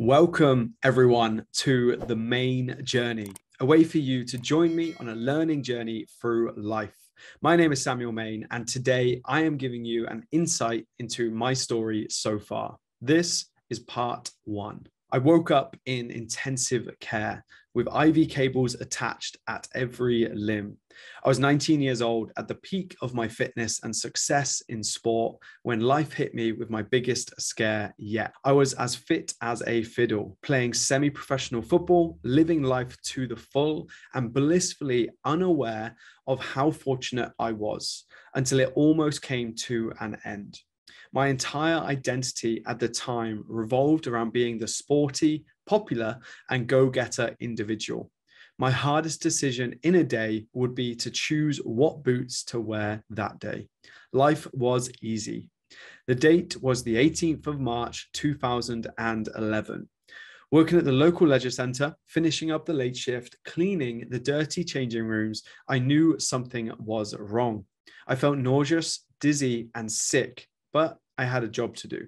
Welcome, everyone, to The Main Journey, a way for you to join me on a learning journey through life. My name is Samuel Main, and today I am giving you an insight into my story so far. This is part one. I woke up in intensive care with IV cables attached at every limb. I was 19 years old at the peak of my fitness and success in sport when life hit me with my biggest scare yet. I was as fit as a fiddle, playing semi-professional football, living life to the full, and blissfully unaware of how fortunate I was until it almost came to an end. My entire identity at the time revolved around being the sporty, popular, and go-getter individual. My hardest decision in a day would be to choose what boots to wear that day. Life was easy. The date was the 18th of March, 2011. Working at the local leisure centre, finishing up the late shift, cleaning the dirty changing rooms, I knew something was wrong. I felt nauseous, dizzy, and sick, but I had a job to do.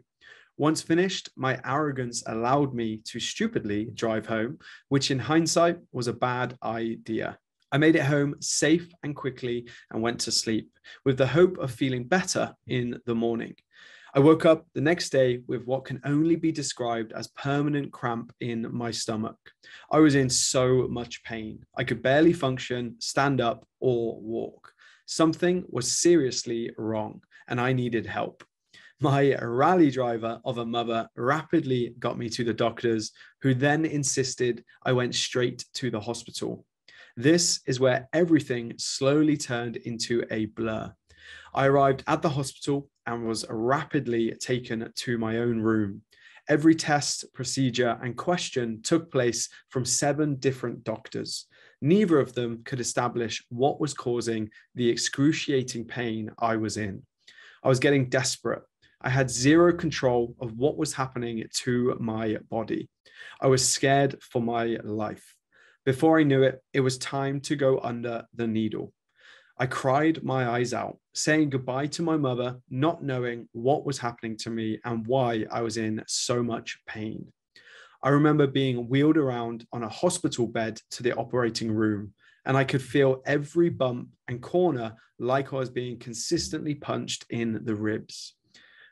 Once finished, my arrogance allowed me to stupidly drive home, which in hindsight was a bad idea. I made it home safe and quickly and went to sleep with the hope of feeling better in the morning. I woke up the next day with what can only be described as permanent cramp in my stomach. I was in so much pain. I could barely function, stand up, or walk. Something was seriously wrong, and I needed help. My rally driver of a mother rapidly got me to the doctors, who then insisted I went straight to the hospital. This is where everything slowly turned into a blur. I arrived at the hospital and was rapidly taken to my own room. Every test, procedure, and question took place from 7 different doctors. Neither of them could establish what was causing the excruciating pain I was in. I was getting desperate. I had zero control of what was happening to my body. I was scared for my life. Before I knew it, it was time to go under the needle. I cried my eyes out, saying goodbye to my mother, not knowing what was happening to me and why I was in so much pain. I remember being wheeled around on a hospital bed to the operating room, and I could feel every bump and corner like I was being consistently punched in the ribs.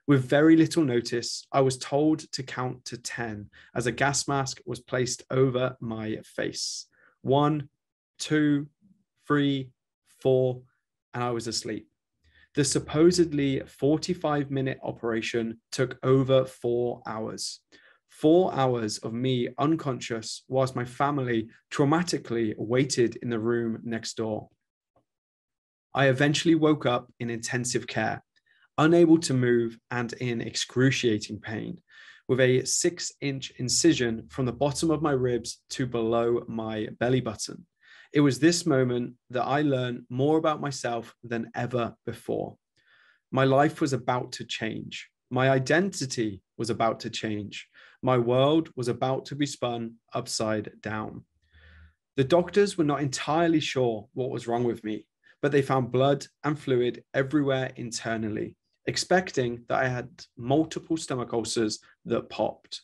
With very little notice, I was told to count to 10 as a gas mask was placed over my face. 1, 2, 3, 4, and I was asleep. The supposedly 45-minute operation took over 4 hours. 4 hours of me unconscious whilst my family traumatically waited in the room next door. I eventually woke up in intensive care, unable to move and in excruciating pain, with a 6-inch incision from the bottom of my ribs to below my belly button. It was this moment that I learned more about myself than ever before. My life was about to change. My identity was about to change. My world was about to be spun upside down. The doctors were not entirely sure what was wrong with me, but they found blood and fluid everywhere internally, expecting that I had multiple stomach ulcers that popped.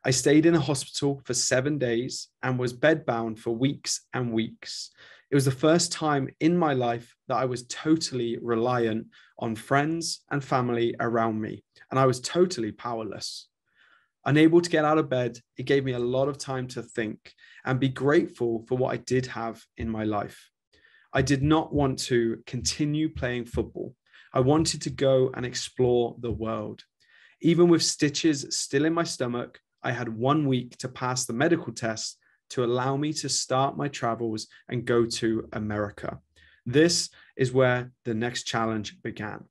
I stayed in a hospital for 7 days and was bedbound for weeks and weeks. It was the first time in my life that I was totally reliant on friends and family around me, and I was totally powerless. Unable to get out of bed, it gave me a lot of time to think and be grateful for what I did have in my life. I did not want to continue playing football. I wanted to go and explore the world. Even with stitches still in my stomach, I had 1 week to pass the medical test to allow me to start my travels and go to America. This is where the next challenge began.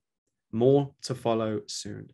More to follow soon.